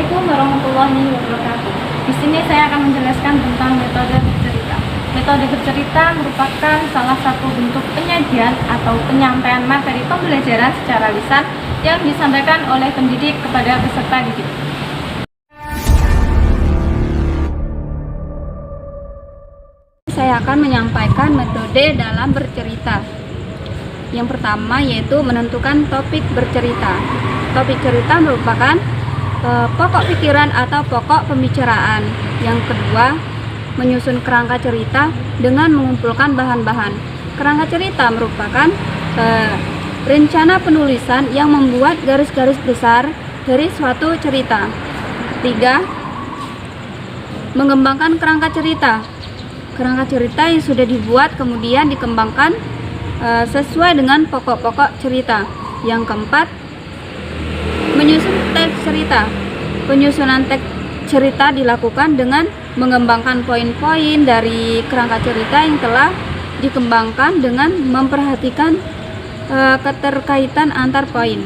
Assalamualaikum warahmatullahi wabarakatuh. Di sini saya akan menjelaskan tentang metode bercerita. Metode bercerita merupakan salah satu bentuk penyajian atau penyampaian materi pembelajaran secara lisan yang disampaikan oleh pendidik kepada peserta didik. Saya akan menyampaikan metode dalam bercerita. Yang pertama yaitu menentukan topik bercerita. Topik cerita merupakan pokok pikiran atau pokok pembicaraan. Yang kedua, menyusun kerangka cerita dengan mengumpulkan bahan-bahan. Kerangka cerita merupakan rencana penulisan yang membuat garis-garis besar dari suatu cerita. Ketiga, mengembangkan kerangka cerita. Kerangka cerita yang sudah dibuat kemudian dikembangkan sesuai dengan pokok-pokok cerita. Yang keempat, menyusun teks cerita. Penyusunan teks cerita dilakukan dengan mengembangkan poin-poin dari kerangka cerita yang telah dikembangkan dengan memperhatikan keterkaitan antar poin.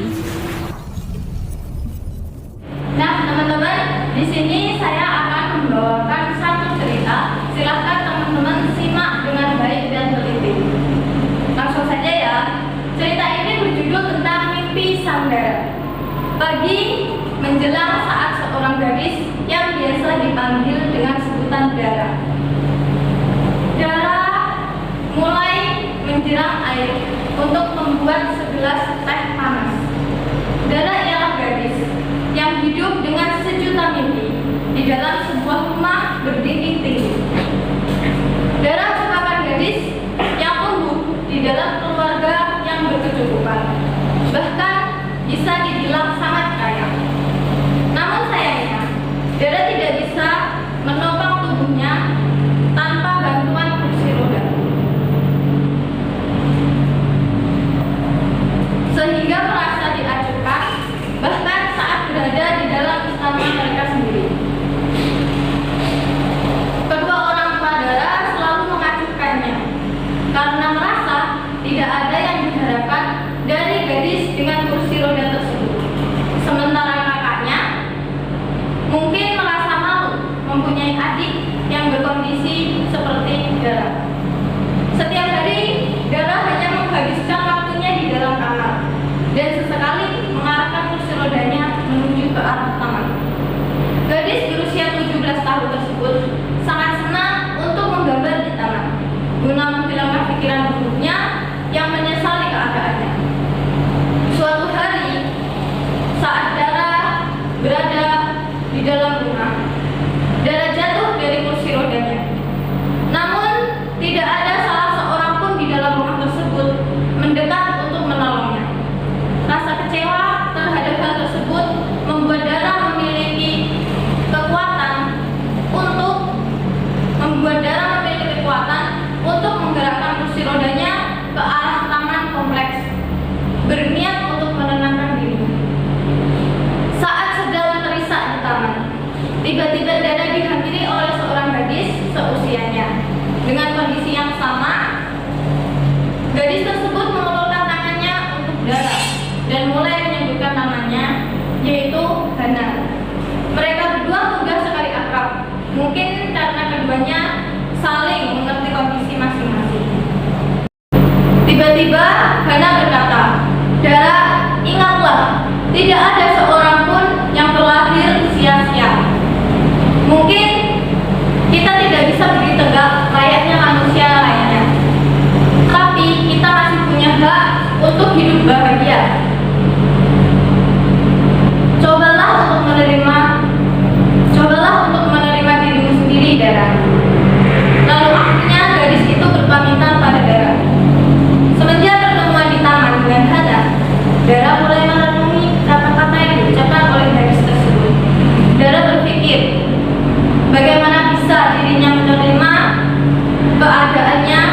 Nah, teman-teman, di sini saya akan membawakan satu cerita. Silahkan teman-teman simak dengan baik dan teliti. Langsung saja ya. Cerita ini berjudul tentang mimpi Sandara. Pagi menjelang saat seorang gadis yang biasa dipanggil dengan sebutan Dara. Dara mulai menyiram air untuk membuat segelas teh panas. Dara ialah gadis yang hidup dengan sejuta mimpi di dalam sebuah rumah berdinding tinggi. Dara merupakan gadis yang tumbuh di dalam keluarga yang berkecukupan, bahkan bisa dibilang sangat kaya. Namun sayangnya, Dara tidak bisa menopang tubuhnya tanpa bantuan kursi roda. Sehingga merasa diacuhkan bahkan saat berada di dalam istana mereka sendiri. Kedua orang tua Dara selalu mengacuhkannya karena merasa tidak ada yang diharapkan dari gadis dengan kursi roda tersebut. Sementara kakaknya mungkin merasa malu mempunyai adik yang berkondisi seperti Dara. Setiap hari Dara hanya menghabiskan waktunya di dalam kamar dan sesekali mengarahkan kursi rodanya menuju ke arah taman. Gadis berusia 17 tahun tersebut sangat senang untuk menggambar di taman guna menghilangkan pikiran buruknya yang menyesali keadaannya. Suatu hari, saat Dara berada di dalam rumah, Dara jatuh dari kursi rodanya. Namun, tidak ada salah seorang pun di dalam rumah tersebut mendekat untuk menolongnya. Rasa kecewa terhadap hal tersebut membuat Dara memiliki kekuatan untuk menggerakkan kursi rodanya ke arah taman kompleks, berniat untuk menenangkan dirinya. Saat sedang terisak di taman, tiba-tiba Dara dihampiri oleh seorang gadis seusianya dengan kondisi yang sama. Gadis tersebut mengulurkan tangannya untuk Dara dan mulai menyebutkan namanya, yaitu Hana. Mereka berdua mudah sekali akrab, mungkin karena keduanya saling mengerti kondisi masing-masing. Tiba-tiba Hana berkata, "Dara, ingatlah, tidak ada seorang pun yang terlahir sia-sia. Mungkin kita tidak bisa berdiri tegak layaknya manusia lainnya, tapi kita masih punya hak untuk hidup bahagia. Cobalah untuk menerima dirimu sendiri, Dara." Lalu akhirnya gadis itu berpamitan pada Dara. Semenjak pertemuan di taman dengan Hana, Dara mulai merenungi kata-kata yang diucapkan oleh gadis tersebut. Dara berpikir, bagaimana bisa dirinya menerima keadaannya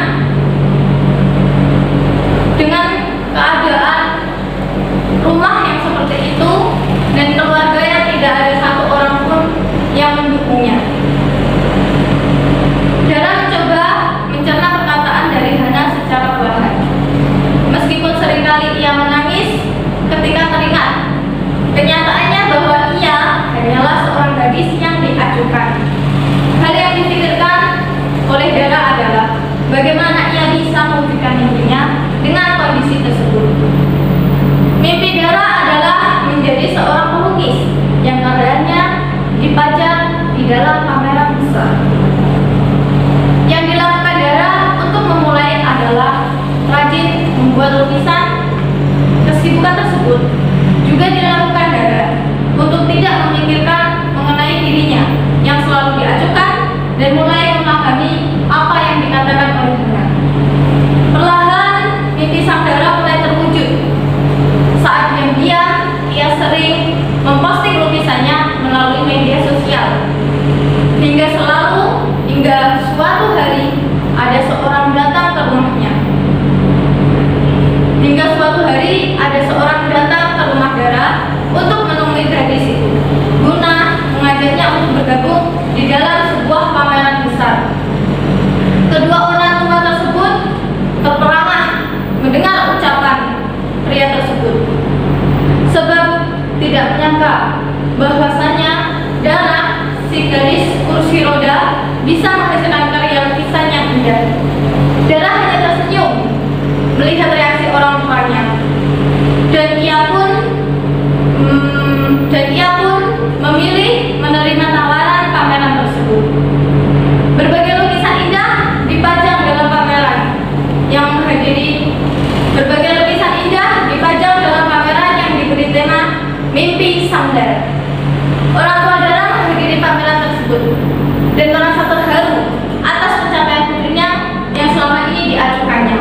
dengan keadaan rumah yang seperti itu dan keluarga yang tidak ada satu orang pun yang mendukungnya. Dara mencoba mencerna perkataan dari Hana secara perlahan. Meskipun seringkali ia menangis ketika teringat kenyataannya bahwa ia hanyalah dalam pameran besar. Yang dilakukan Dara untuk memulai adalah rajin membuat lukisan. Kesibukan tersebut juga dilakukan Dara untuk tidak memikirkan mengenai dirinya yang selalu diacukan dan mulai memahami apa yang dikatakan oleh Dara. Perlahan mimpi sang Dara mulai terwujud. Saat diam-diam ia sering memposting lukisannya melalui media sosial. Hingga suatu hari ada seorang datang ke rumahnya. Dara untuk menemui gadis itu guna mengajaknya untuk bergabung di dalam sebuah pameran besar. Kedua orang tua tersebut terperangah mendengar ucapan pria tersebut, sebab tidak menyangka bahwasanya Dara, si gadis kursi roda, bisa menghasilkan karya lukisan yang indah. Dara hanya tersenyum melihat reaksi orang tuanya, dan ia pun memilih menerima tawaran pameran tersebut. Berbagai lukisan indah dipajang dalam pameran yang diberi tema Mimpi Sang Dara. Orang tua Dara menghadiri pameran tersebut dan merasa terharu atas pencapaian putrinya yang selama ini diajukannya.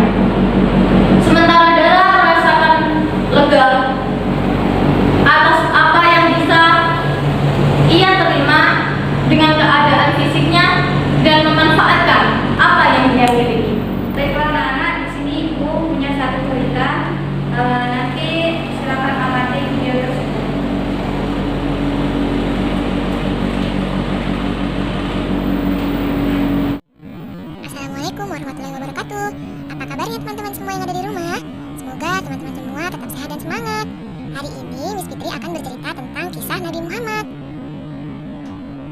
Sementara Dara merasakan lega atas apa yang bisa ia terima dengan keadaan fisiknya dan memanfaatkan apa yang dia miliki. Baiklah anak-anak, di sini Ibu punya satu cerita. Nanti silakan amati video tersebut. Assalamualaikum warahmatullahi wabarakatuh. Apa kabarnya teman-teman semua yang ada di rumah? Semoga teman-teman semua tetap sehat dan semangat. Hari ini Miss Fitri akan bercerita tentang kisah Nabi Muhammad.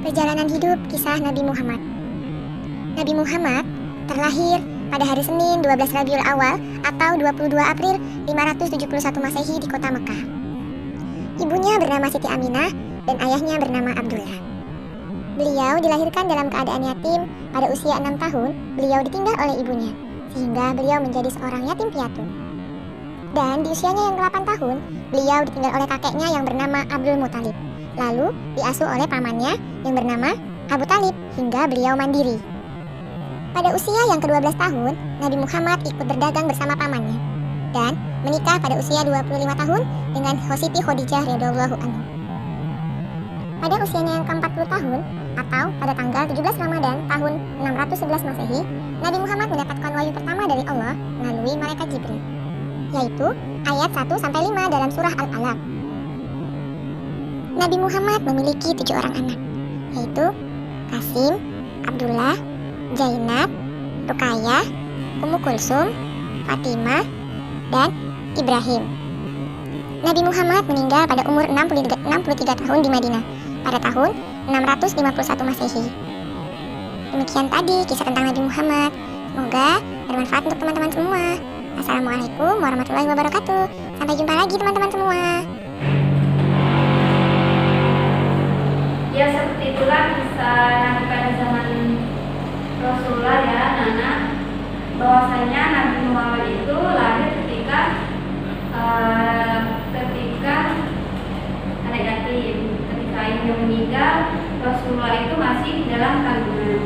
Perjalanan hidup kisah Nabi Muhammad. Nabi Muhammad terlahir pada hari Senin 12 Rabiul Awal atau 22 April 571 Masehi di kota Mekah. Ibunya bernama Siti Aminah dan ayahnya bernama Abdullah. Beliau dilahirkan dalam keadaan yatim. Pada usia 6 tahun, beliau ditinggal oleh ibunya, sehingga beliau menjadi seorang yatim piatu. Dan di usianya yang 8 tahun, beliau ditinggal oleh kakeknya yang bernama Abdul Muthalib. Lalu diasuh oleh pamannya yang bernama Abu Talib hingga beliau mandiri. Pada usia yang ke-12 tahun, Nabi Muhammad ikut berdagang bersama pamannya dan menikah pada usia 25 tahun dengan Siti Khadijah radhiyallahu anha. Pada usianya yang ke-40 tahun atau pada tanggal 17 Ramadan tahun 611 Masehi, Nabi Muhammad mendapatkan wahyu pertama dari Allah melalui malaikat Jibril, yaitu ayat 1-5 dalam surah Al-Alaq. Nabi Muhammad memiliki 7 orang anak, yaitu Qasim, Abdullah, Zainab, Ruqayyah, Ummu Kulsum, Fatimah, dan Ibrahim. Nabi Muhammad meninggal pada umur 63 tahun di Madinah pada tahun 651 Masehi. Demikian tadi kisah tentang Nabi Muhammad. Semoga bermanfaat untuk teman-teman semua. Assalamualaikum warahmatullahi wabarakatuh. Sampai jumpa lagi teman-teman semua. Ya, seperti itulah kisah Nabi pada zaman Rasulullah ya, Nana. Bahwasanya Nabi Muhammad itu lahir ketika anak yatim. Ketika ibunya meninggal, Rasulullah itu masih dalam kandungan.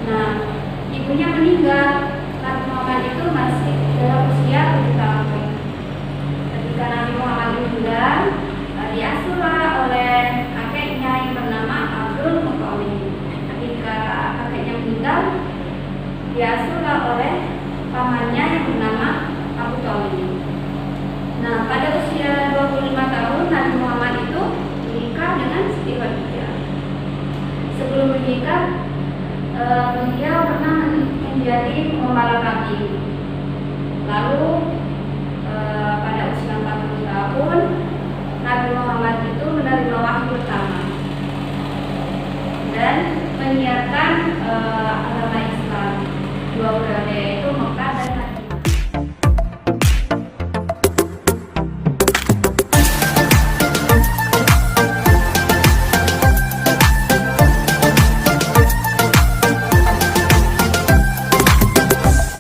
Nah, ibunya meninggal, Nabi Muhammad itu masih dalam usia 7 tahun. Ketika Nabi Muhammad meninggal, diasuhlah oleh kakeknya yang bernama Abdul Muthalib. Ketika kakeknya meninggal, diasuhlah oleh pamannya yang bernama Abu Talib. Nah, pada usia 25 tahun Nabi Muhammad itu menikah dengan Siti Khadijah. Sebelum menikah, beliau pernah menjadi pembalap kambing. Lalu